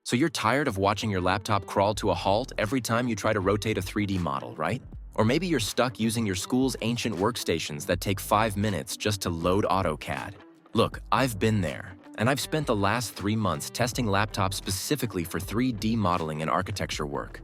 So you're tired of watching your laptop crawl to a halt every time you try to rotate a 3D model, right? Or maybe you're stuck using your school's ancient workstations that take 5 minutes just to load AutoCAD. Look, I've been there, and I've spent the last 3 months testing laptops specifically for 3D modeling and architecture work.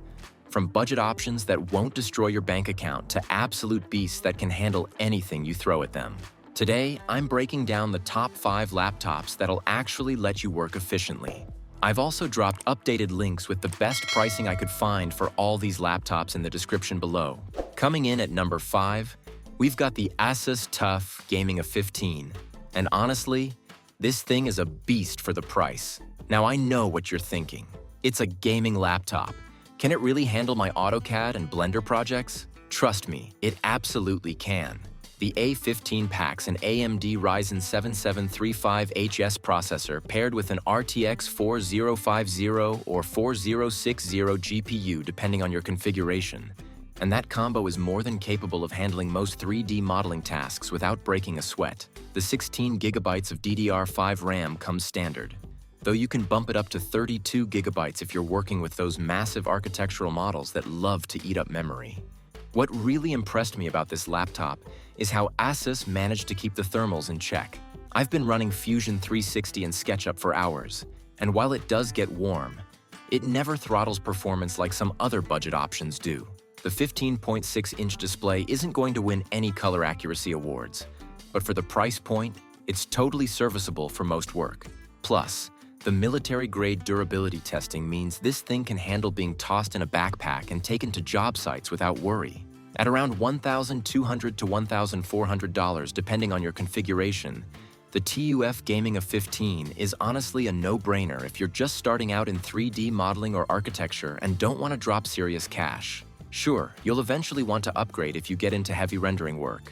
From budget options that won't destroy your bank account to absolute beasts that can handle anything you throw at them. Today, I'm breaking down the top 5 laptops that'll actually let you work efficiently. I've also dropped updated links with the best pricing I could find for all these laptops in the description below. Coming in at number 5, we've got the ASUS TUF Gaming A15. And honestly, this thing is a beast for the price. Now I know what you're thinking. It's a gaming laptop. Can it really handle my AutoCAD and Blender projects? Trust me, it absolutely can. The A15 packs an AMD Ryzen 7 7735HS processor paired with an RTX 4050 or 4060 GPU depending on your configuration. And that combo is more than capable of handling most 3D modeling tasks without breaking a sweat. The 16GB of DDR5 RAM comes standard, though you can bump it up to 32GB if you're working with those massive architectural models that love to eat up memory. What really impressed me about this laptop is how ASUS managed to keep the thermals in check. I've been running Fusion 360 and SketchUp for hours, and while it does get warm, it never throttles performance like some other budget options do. The 15.6-inch display isn't going to win any color accuracy awards, but for the price point, it's totally serviceable for most work. Plus, the military-grade durability testing means this thing can handle being tossed in a backpack and taken to job sites without worry. At around $1,200 to $1,400 depending on your configuration, the TUF Gaming A15 is honestly a no-brainer if you're just starting out in 3D modeling or architecture and don't want to drop serious cash. Sure, you'll eventually want to upgrade if you get into heavy rendering work.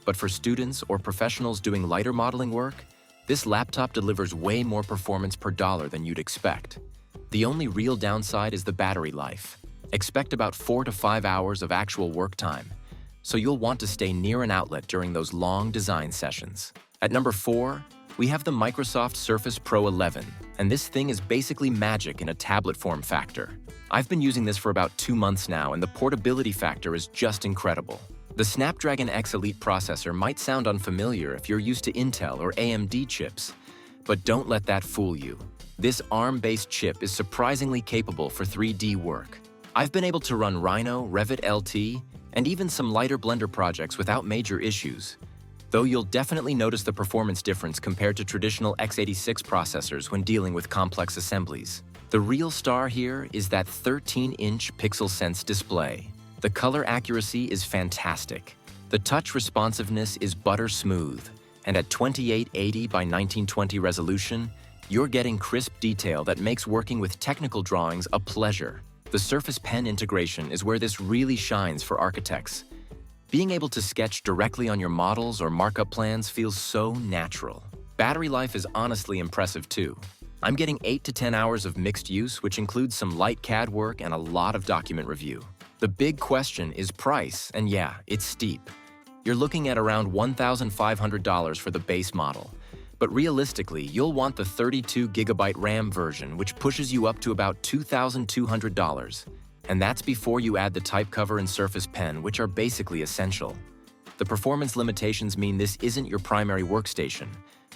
But for students or professionals doing lighter modeling work, this laptop delivers way more performance per dollar than you'd expect. The only real downside is the battery life. Expect about 4 to 5 hours of actual work time, so you'll want to stay near an outlet during those long design sessions. At number 4, we have the Microsoft Surface Pro 11, and this thing is basically magic in a tablet form factor. I've been using this for about 2 months now, and the portability factor is just incredible. The Snapdragon X Elite processor might sound unfamiliar if you're used to Intel or AMD chips, but don't let that fool you. This ARM-based chip is surprisingly capable for 3D work. I've been able to run Rhino, Revit LT, and even some lighter Blender projects without major issues, though you'll definitely notice the performance difference compared to traditional x86 processors when dealing with complex assemblies. The real star here is that 13-inch Pixel Sense display. The color accuracy is fantastic. The touch responsiveness is butter smooth, and at 2880 by 1920 resolution, you're getting crisp detail that makes working with technical drawings a pleasure. The Surface Pen integration is where this really shines for architects. Being able to sketch directly on your models or markup plans feels so natural. Battery life is honestly impressive too. I'm getting 8 to 10 hours of mixed use, which includes some light CAD work and a lot of document review. The big question is price, and yeah, it's steep. You're looking at around $1,500 for the base model, but realistically, you'll want the 32GB RAM version, which pushes you up to about $2,200. And that's before you add the type cover and Surface Pen, which are basically essential. The performance limitations mean this isn't your primary workstation,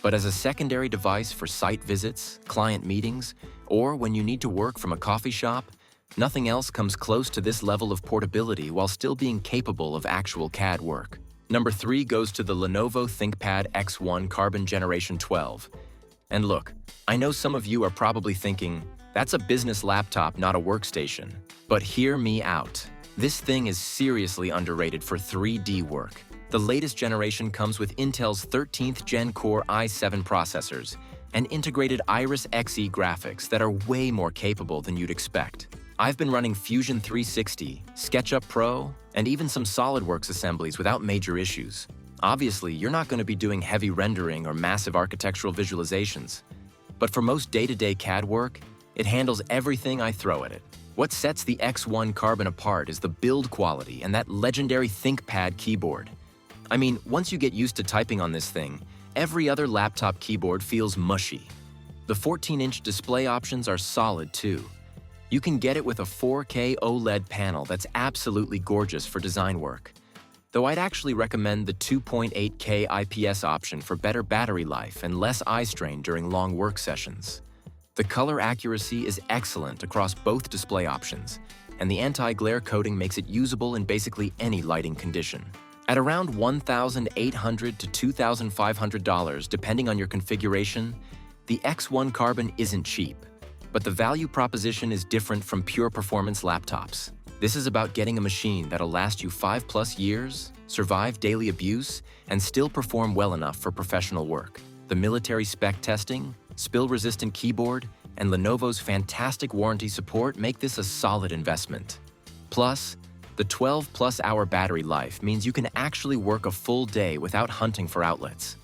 but as a secondary device for site visits, client meetings, or when you need to work from a coffee shop, nothing else comes close to this level of portability while still being capable of actual CAD work. Number 3 goes to the Lenovo ThinkPad X1 Carbon Generation 12. And look, I know some of you are probably thinking, that's a business laptop, not a workstation. But hear me out. This thing is seriously underrated for 3D work. The latest generation comes with Intel's 13th Gen Core i7 processors and integrated Iris Xe graphics that are way more capable than you'd expect. I've been running Fusion 360, SketchUp Pro, and even some SolidWorks assemblies without major issues. Obviously, you're not going to be doing heavy rendering or massive architectural visualizations. But for most day-to-day CAD work, it handles everything I throw at it. What sets the X1 Carbon apart is the build quality and that legendary ThinkPad keyboard. I mean, once you get used to typing on this thing, every other laptop keyboard feels mushy. The 14-inch display options are solid too. You can get it with a 4K OLED panel that's absolutely gorgeous for design work. Though I'd actually recommend the 2.8K IPS option for better battery life and less eye strain during long work sessions. The color accuracy is excellent across both display options, and the anti-glare coating makes it usable in basically any lighting condition. At around $1,800 to $2,500, depending on your configuration, the X1 Carbon isn't cheap, but the value proposition is different from pure performance laptops. This is about getting a machine that'll last you 5+ years, survive daily abuse, and still perform well enough for professional work. The military spec testing, spill-resistant keyboard, and Lenovo's fantastic warranty support make this a solid investment. Plus, the 12+ hour battery life means you can actually work a full day without hunting for outlets,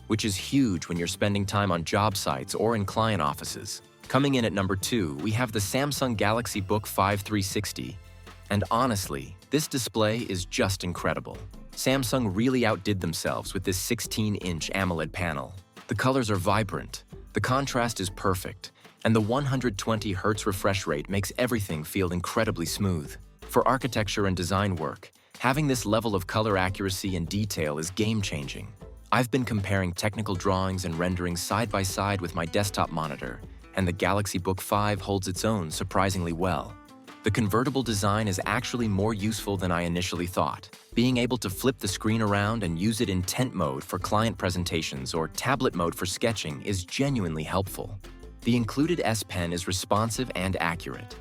which is huge when you're spending time on job sites or in client offices. Coming in at number 2, we have the Samsung Galaxy Book5 360. And honestly, this display is just incredible. Samsung really outdid themselves with this 16-inch AMOLED panel. The colors are vibrant, the contrast is perfect, and the 120 Hz refresh rate makes everything feel incredibly smooth. For architecture and design work, having this level of color accuracy and detail is game-changing. I've been comparing technical drawings and renderings side by side with my desktop monitor, and the Galaxy Book5 holds its own surprisingly well. The convertible design is actually more useful than I initially thought. Being able to flip the screen around and use it in tent mode for client presentations or tablet mode for sketching is genuinely helpful. The included S Pen is responsive and accurate,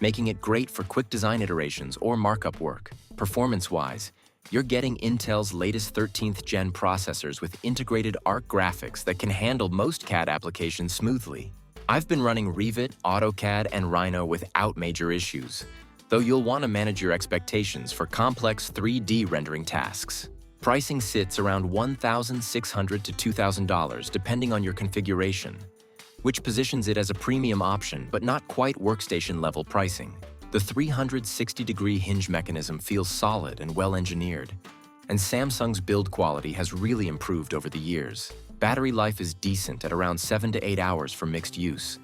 making it great for quick design iterations or markup work. Performance-wise, you're getting Intel's latest 13th gen processors with integrated ARC graphics that can handle most CAD applications smoothly. I've been running Revit, AutoCAD, and Rhino without major issues, though you'll want to manage your expectations for complex 3D rendering tasks. Pricing sits around $1,600 to $2,000 depending on your configuration, which positions it as a premium option but not quite workstation-level pricing. The 360-degree hinge mechanism feels solid and well-engineered, and Samsung's build quality has really improved over the years. Battery life is decent at around 7 to 8 hours for mixed use,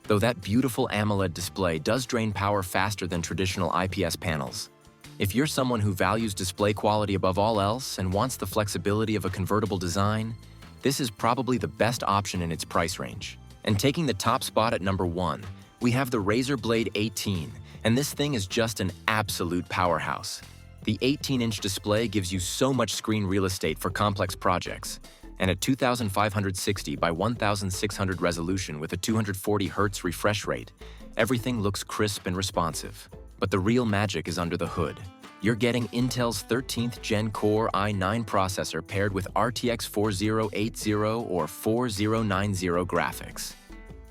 though that beautiful AMOLED display does drain power faster than traditional IPS panels. If you're someone who values display quality above all else and wants the flexibility of a convertible design, this is probably the best option in its price range. And taking the top spot at number 1, we have the Razer Blade 18, and this thing is just an absolute powerhouse. The 18-inch display gives you so much screen real estate for complex projects, and at 2560 by 1600 resolution with a 240 Hz refresh rate, everything looks crisp and responsive. But the real magic is under the hood. You're getting Intel's 13th Gen Core i9 processor paired with RTX 4080 or 4090 graphics,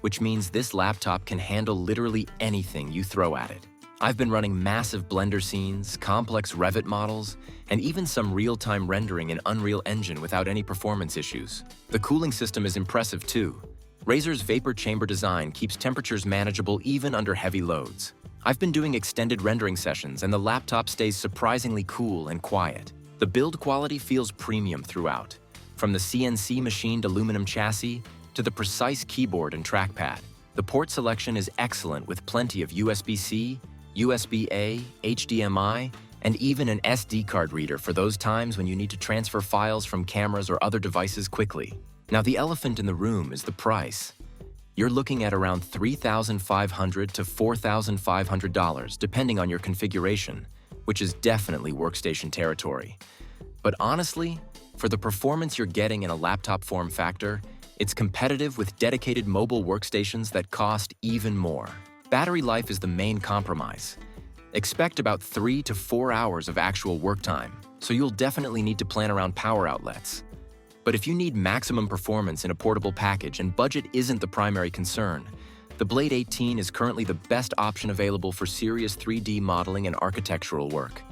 which means this laptop can handle literally anything you throw at it. I've been running massive Blender scenes, complex Revit models, and even some real-time rendering in Unreal Engine without any performance issues. The cooling system is impressive too. Razer's vapor chamber design keeps temperatures manageable even under heavy loads. I've been doing extended rendering sessions and the laptop stays surprisingly cool and quiet. The build quality feels premium throughout, from the CNC machined aluminum chassis to the precise keyboard and trackpad. The port selection is excellent with plenty of USB-C, USB-A, HDMI, and even an SD card reader for those times when you need to transfer files from cameras or other devices quickly. Now, the elephant in the room is the price. You're looking at around $3,500 to $4,500 depending on your configuration, which is definitely workstation territory. But honestly, for the performance you're getting in a laptop form factor, it's competitive with dedicated mobile workstations that cost even more. Battery life is the main compromise. Expect about 3 to 4 hours of actual work time, so you'll definitely need to plan around power outlets. But if you need maximum performance in a portable package and budget isn't the primary concern, the Blade 18 is currently the best option available for serious 3D modeling and architectural work.